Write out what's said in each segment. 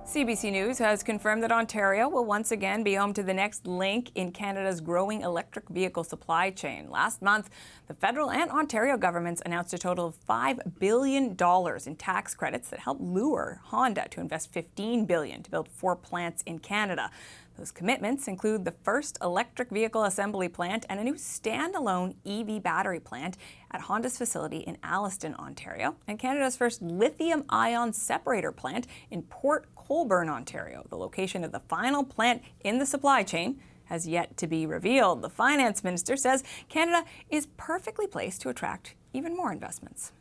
CBC News has confirmed that Ontario will once again be home to the next link in Canada's growing electric vehicle supply chain. Last month, the federal and Ontario governments announced a total of $5 billion in tax credits that helped lure Honda to invest $15 billion to build 4 plants in Canada. Those commitments include the first electric vehicle assembly plant and a new standalone EV battery plant at Honda's facility in Alliston, Ontario, and Canada's first lithium-ion separator plant in Port Colborne, Ontario. The location of the final plant in the supply chain has yet to be revealed. The finance minister says Canada is perfectly placed to attract even more investments.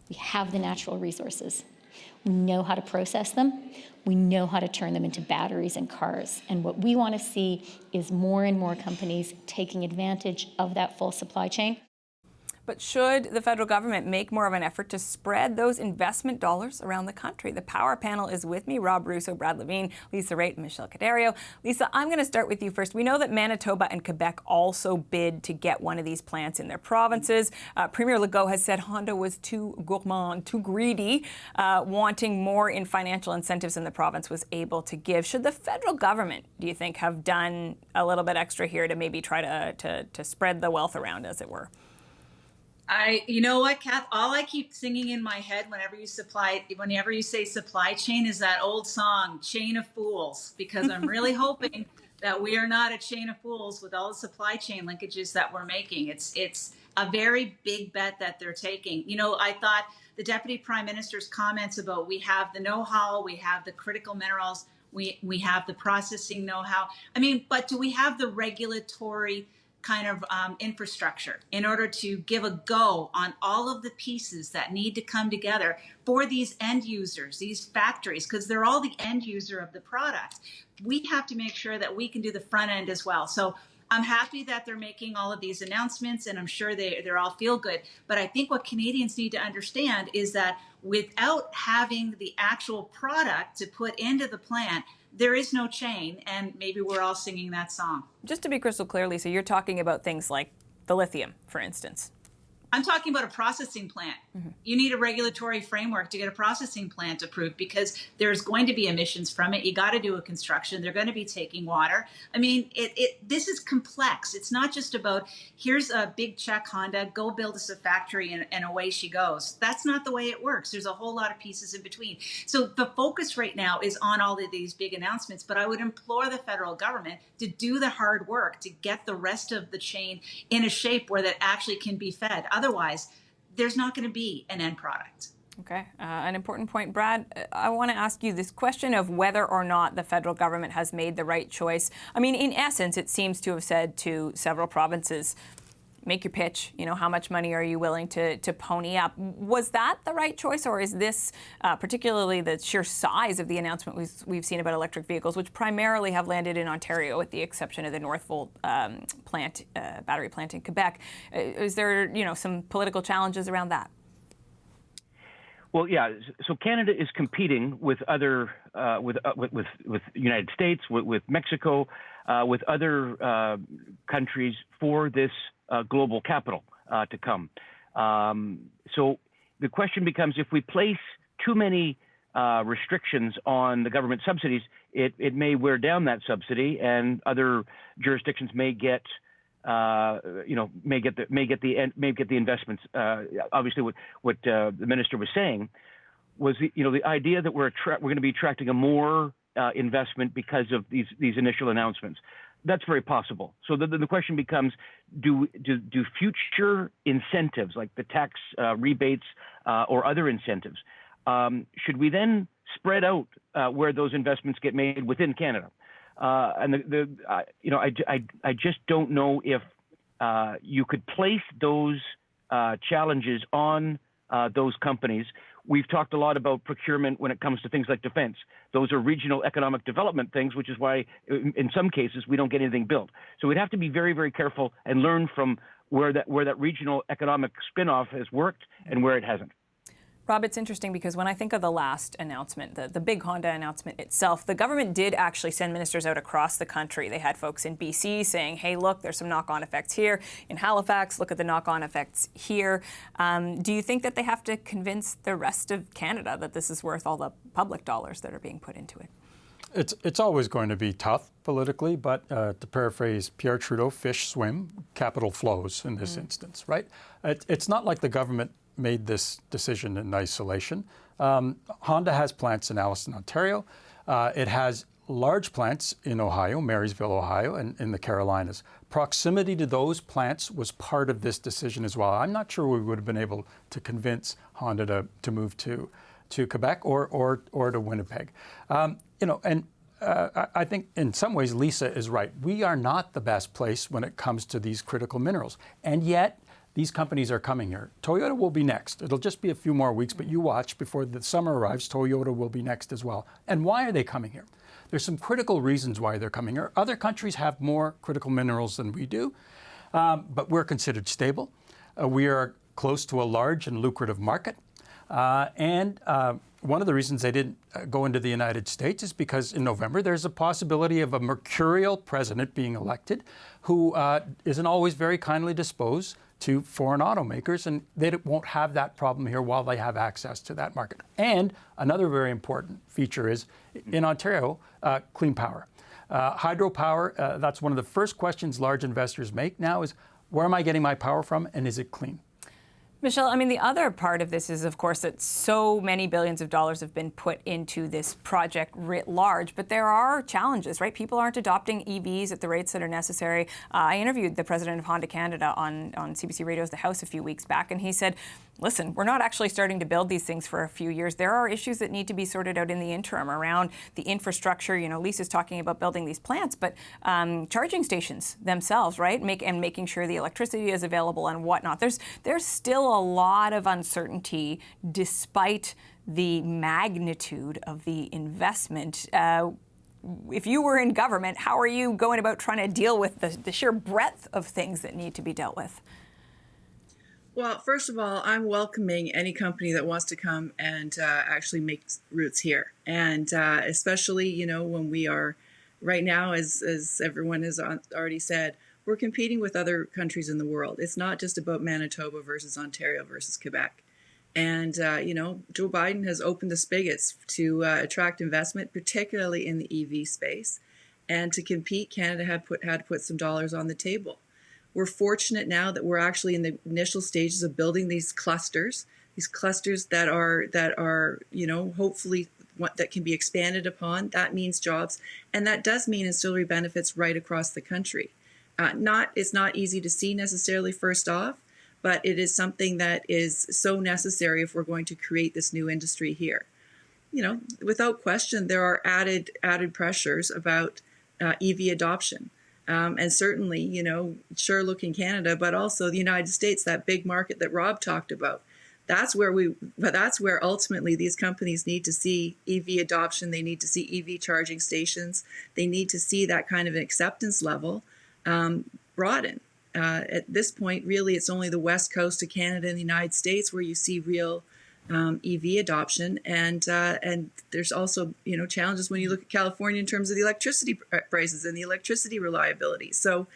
We have the natural resources. We know how to process them. We know how to turn them into batteries and cars. And what we want to see is more and more companies taking advantage of that full supply chain. But should the federal government make more of an effort to spread those investment dollars around the country? The Power Panel is with me: Rob Russo, Brad Levine, Lisa Raitt, and Michelle Cadario. Lisa, I'm going to start with you first. We know that Manitoba and Quebec also bid to get one of these plants in their provinces. Premier Legault has said Honda was too gourmand, too greedy, wanting more in financial incentives than the province was able to give. Should the federal government, do you think, have done a little bit extra here to maybe try to spread the wealth around, as it were? You know what, Kath? All I keep singing in my head whenever you say supply chain is that old song, Chain of Fools, because I'm really hoping that we are not a chain of fools with all the supply chain linkages that we're making. It's a very big bet that they're taking. You know, I thought the Deputy Prime Minister's comments about we have the know-how, we have the critical minerals, we have the processing know-how. I mean, but do we have the regulatory kind of infrastructure in order to give a go on all of the pieces that need to come together for these end users, these factories, because they're all the end user of the product. We have to make sure that we can do the front end as well. So I'm happy that they're making all of these announcements, and I'm sure they're all feel good. But I think what Canadians need to understand is that without having the actual product to put into the plant, there is no chain, and maybe we're all singing that song. Just to be crystal clear, Lisa, you're talking about things like the lithium, for instance. I'm talking about a processing plant. Mm-hmm. You need a regulatory framework to get a processing plant approved because there's going to be emissions from it. You got to do a construction. They're going to be taking water. I mean, this is complex. It's not just about here's a big check, Honda, go build us a factory and away she goes. That's not the way it works. There's a whole lot of pieces in between. So the focus right now is on all of these big announcements, but I would implore the federal government to do the hard work to get the rest of the chain in a shape where that actually can be fed. Otherwise, there's not going to be an end product. Okay, an important point. Brad, I want to ask you this question of whether or not the federal government has made the right choice. I mean, in essence, it seems to have said to several provinces, make your pitch, you know, how much money are you willing to pony up? Was that the right choice, or is this, particularly the sheer size of the announcement we've seen about electric vehicles, which primarily have landed in Ontario with the exception of the Northvolt plant, battery plant in Quebec, is there, you know, some political challenges around that? Well, yeah. So Canada is competing with other, with United States, with Mexico, with other countries for this global capital to come. So the question becomes, if we place too many restrictions on the government subsidies, it may wear down that subsidy, and other jurisdictions may get the investments. Obviously, what the minister was saying was the idea that we're going to be attracting a more investment because of these initial announcements. That's very possible. So the question becomes, do future incentives like the tax rebates or other incentives, should we then spread out where those investments get made within Canada? And I just don't know if you could place those challenges on those companies. We've talked a lot about procurement when it comes to things like defense. Those are regional economic development things, which is why in some cases we don't get anything built. So we'd have to be very, very careful and learn from where that regional economic spin-off has worked and where it hasn't. Rob, it's interesting because when I think of the last announcement, the big Honda announcement itself, the government did actually send ministers out across the country. They had folks in BC saying, hey, look, there's some knock-on effects here. In Halifax, look at the knock-on effects here. Do you think that they have to convince the rest of Canada that this is worth all the public dollars that are being put into it? It's always going to be tough politically, but to paraphrase Pierre Trudeau, fish swim, capital flows in this instance, right? It's not like the government made this decision in isolation. Honda has plants in Alliston, Ontario. It has large plants in Ohio, Marysville, Ohio, and in the Carolinas. Proximity to those plants was part of this decision as well. I'm not sure we would have been able to convince Honda to move to Quebec or to Winnipeg. I think in some ways Lisa is right. We are not the best place when it comes to these critical minerals, and yet these companies are coming here. Toyota will be next. It'll just be a few more weeks, but you watch, before the summer arrives, Toyota will be next as well. And why are they coming here? There's some critical reasons why they're coming here. Other countries have more critical minerals than we do, but we're considered stable. We are close to a large and lucrative market. And one of the reasons they didn't go into the United States is because in November there's a possibility of a mercurial president being elected who isn't always very kindly disposed to foreign automakers, and they won't have that problem here while they have access to that market. And another very important feature is in Ontario, clean power. Hydropower, that's one of the first questions large investors make now is, where am I getting my power from, and is it clean? Michelle, I mean, the other part of this is, of course, that so many billions of dollars have been put into this project writ large, but there are challenges, right? People aren't adopting EVs at the rates that are necessary. I interviewed the president of Honda Canada on CBC Radio's The House a few weeks back, and he said, listen, we're not actually starting to build these things for a few years. There are issues that need to be sorted out in the interim around the infrastructure. You know, Lisa's talking about building these plants, but charging stations themselves, right? Making sure the electricity is available and whatnot. There's still a lot of uncertainty despite the magnitude of the investment. If you were in government, how are you going about trying to deal with the sheer breadth of things that need to be dealt with? Well, first of all, I'm welcoming any company that wants to come and actually make roots here. And especially, you know, when we are right now, as everyone has already said, we're competing with other countries in the world. It's not just about Manitoba versus Ontario versus Quebec. And, you know, Joe Biden has opened the spigots to attract investment, particularly in the EV space. And to compete, Canada had to put some dollars on the table. We're fortunate now that we're actually in the initial stages of building these clusters that are, you know, hopefully that can be expanded upon. That means jobs, and that does mean ancillary benefits right across the country. It's not easy to see necessarily first off, but it is something that is so necessary if we're going to create this new industry here. You know, without question, there are added pressures about EV adoption. And certainly, you know, sure, look in Canada, but also the United States, that big market that Rob talked about. That's where ultimately these companies need to see EV adoption. They need to see EV charging stations. They need to see that kind of an acceptance level broaden. At this point, really, it's only the west coast of Canada and the United States where you see real EV adoption, and there's also, you know, challenges when you look at California in terms of the electricity prices and the electricity reliability. So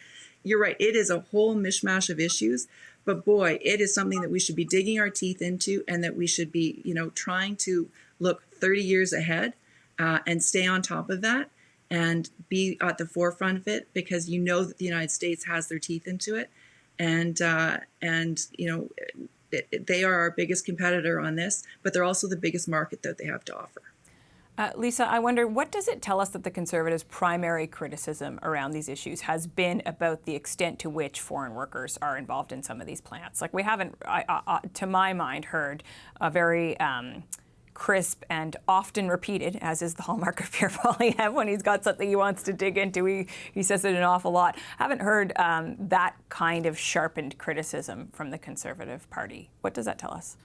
you're right, it is a whole mishmash of issues, but boy, it is something that we should be digging our teeth into, and that we should be, you know, trying to look 30 years ahead and stay on top of that and be at the forefront of it, because you know that the United States has their teeth into it, and you know, they are our biggest competitor on this, but they're also the biggest market that they have to offer. Lisa, I wonder, what does it tell us that the Conservatives' primary criticism around these issues has been about the extent to which foreign workers are involved in some of these plants? Like, we haven't, to my mind, heard a very crisp and often repeated, as is the hallmark of Pierre Poilievre when he's got something he wants to dig into. He says it an awful lot. Haven't heard that kind of sharpened criticism from the Conservative Party. What does that tell us?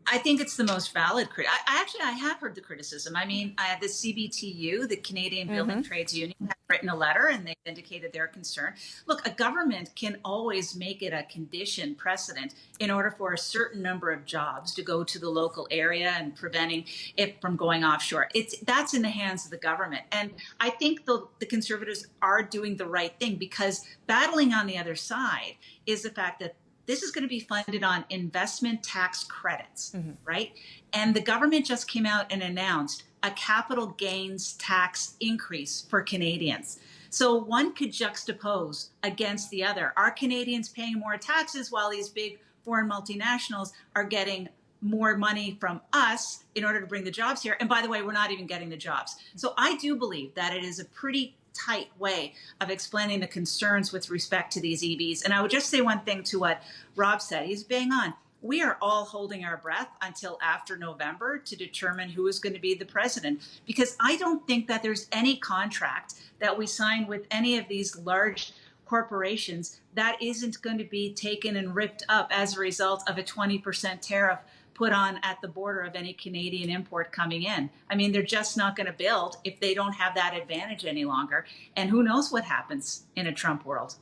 I think it's the most valid I have heard the criticism. I mean, the CBTU, the Canadian Building Trades Union, had written a letter and they've indicated their concern. Look, a government can always make it a condition precedent in order for a certain number of jobs to go to the local area and preventing it from going offshore. That's in the hands of the government. And I think the Conservatives are doing the right thing, because battling on the other side is the fact that this is going to be funded on investment tax credits, right? And the government just came out and announced a capital gains tax increase for Canadians. So one could juxtapose against the other. Are Canadians paying more taxes while these big foreign multinationals are getting more money from us in order to bring the jobs here? And by the way, we're not even getting the jobs. So I do believe that it is a pretty tight way of explaining the concerns with respect to these EVs. And I would just say one thing to what Rob said. He's bang on. We are all holding our breath until after November to determine who is going to be the president, because I don't think that there's any contract that we sign with any of these large corporations that isn't going to be taken and ripped up as a result of a 20% tariff put on at the border of any Canadian import coming in. I mean, they're just not going to build if they don't have that advantage any longer. And who knows what happens in a Trump world.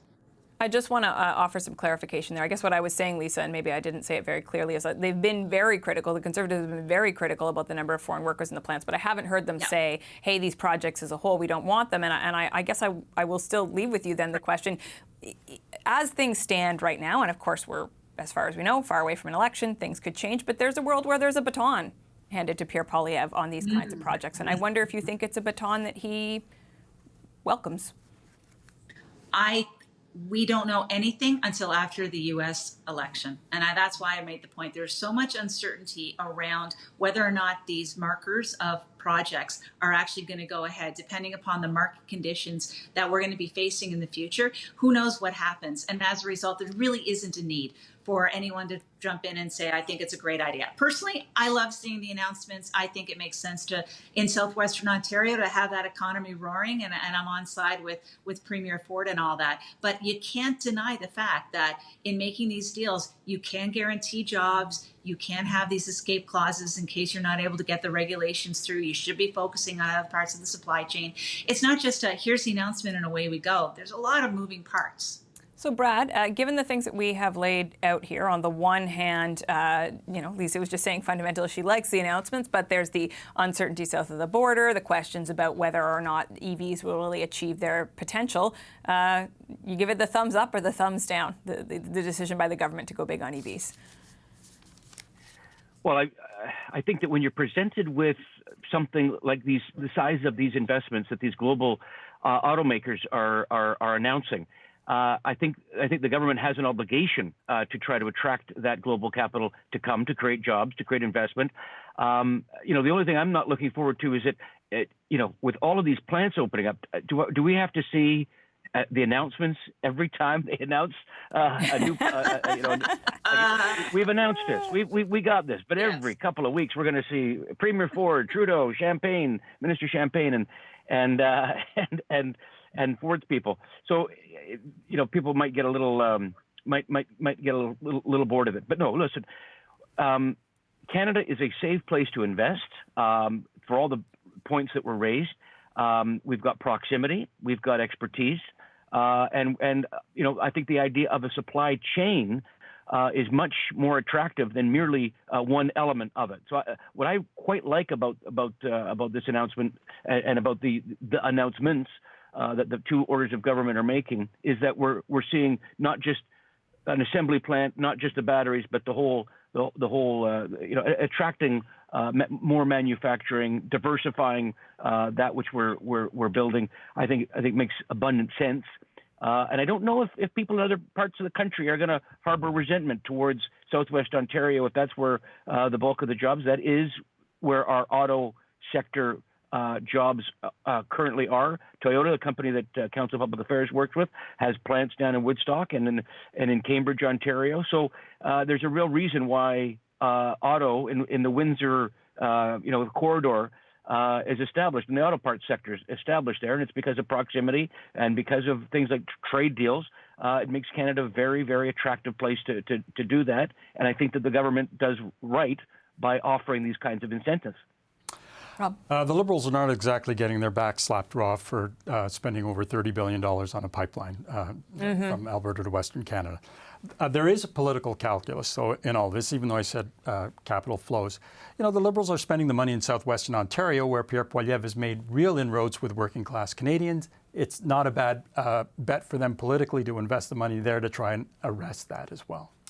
I just want to offer some clarification there. I guess what I was saying, Lisa, and maybe I didn't say it very clearly, is that they've been very critical. The Conservatives have been very critical about the number of foreign workers in the plants, but I haven't heard them say, hey, these projects as a whole, we don't want them. And I guess I will still leave with you then the question, as things stand right now, and of course we're, as far as we know, far away from an election, things could change, but there's a world where there's a baton handed to Pierre Poilievre on these kinds of projects. And I wonder if you think it's a baton that he welcomes. We don't know anything until after the U.S. election. And that's why I made the point. There's so much uncertainty around whether or not these markers of projects are actually going to go ahead, depending upon the market conditions that we're going to be facing in the future. Who knows what happens? And as a result, there really isn't a need for anyone to jump in and say, I think it's a great idea. Personally, I love seeing the announcements. I think it makes sense in Southwestern Ontario, to have that economy roaring, and I'm on side with Premier Ford and all that. But you can't deny the fact that in making these deals, you can guarantee jobs. You can have these escape clauses in case you're not able to get the regulations through. You should be focusing on other parts of the supply chain. It's not just here's the announcement and away we go. There's a lot of moving parts. So, Brad, given the things that we have laid out here, on the one hand, Lisa was just saying fundamentally she likes the announcements, but there's the uncertainty south of the border, the questions about whether or not EVs will really achieve their potential. You give it the thumbs up or the thumbs down, the decision by the government to go big on EVs? Well, I think that when you're presented with something like the size of these investments that these global automakers are announcing, I think the government has an obligation to try to attract that global capital to come, to create jobs, to create investment. The only thing I'm not looking forward to is that, with all of these plants opening up, do we have to see the announcements every time they announce a new? We've announced this. We got this, but every couple of weeks we're going to see Premier Ford, Trudeau, Minister Champagne, and Ford's people. So, people might get a little might get a little bored of it. But no, listen, Canada is a safe place to invest for all the points that were raised. We've got proximity, we've got expertise, and I think the idea of a supply chain is much more attractive than merely one element of it. So what I quite like about this announcement and about the announcements that the two orders of government are making is that we're seeing not just an assembly plant, not just the batteries, but the whole attracting more manufacturing, diversifying that which we're building. I think makes abundant sense. And I don't know if people in other parts of the country are going to harbor resentment towards Southwest Ontario, if that's where the bulk of the jobs. That is where our auto sector jobs currently are. Toyota, the company that Council of Public Affairs works with, has plants down in Woodstock and in Cambridge, Ontario. So there's a real reason why auto in the Windsor corridor is established, and the auto parts sector is established there, and it's because of proximity and because of things like trade deals. It makes Canada a very, very attractive place to do that, and I think that the government does right by offering these kinds of incentives. Rob? The Liberals are not exactly getting their backs slapped raw for spending over $30 billion on a pipeline from Alberta to Western Canada. There is a political calculus, so in all this, even though I said capital flows, the Liberals are spending the money in southwestern Ontario, where Pierre Poilievre has made real inroads with working class Canadians. It's not a bad bet for them politically to invest the money there to try and arrest that as well.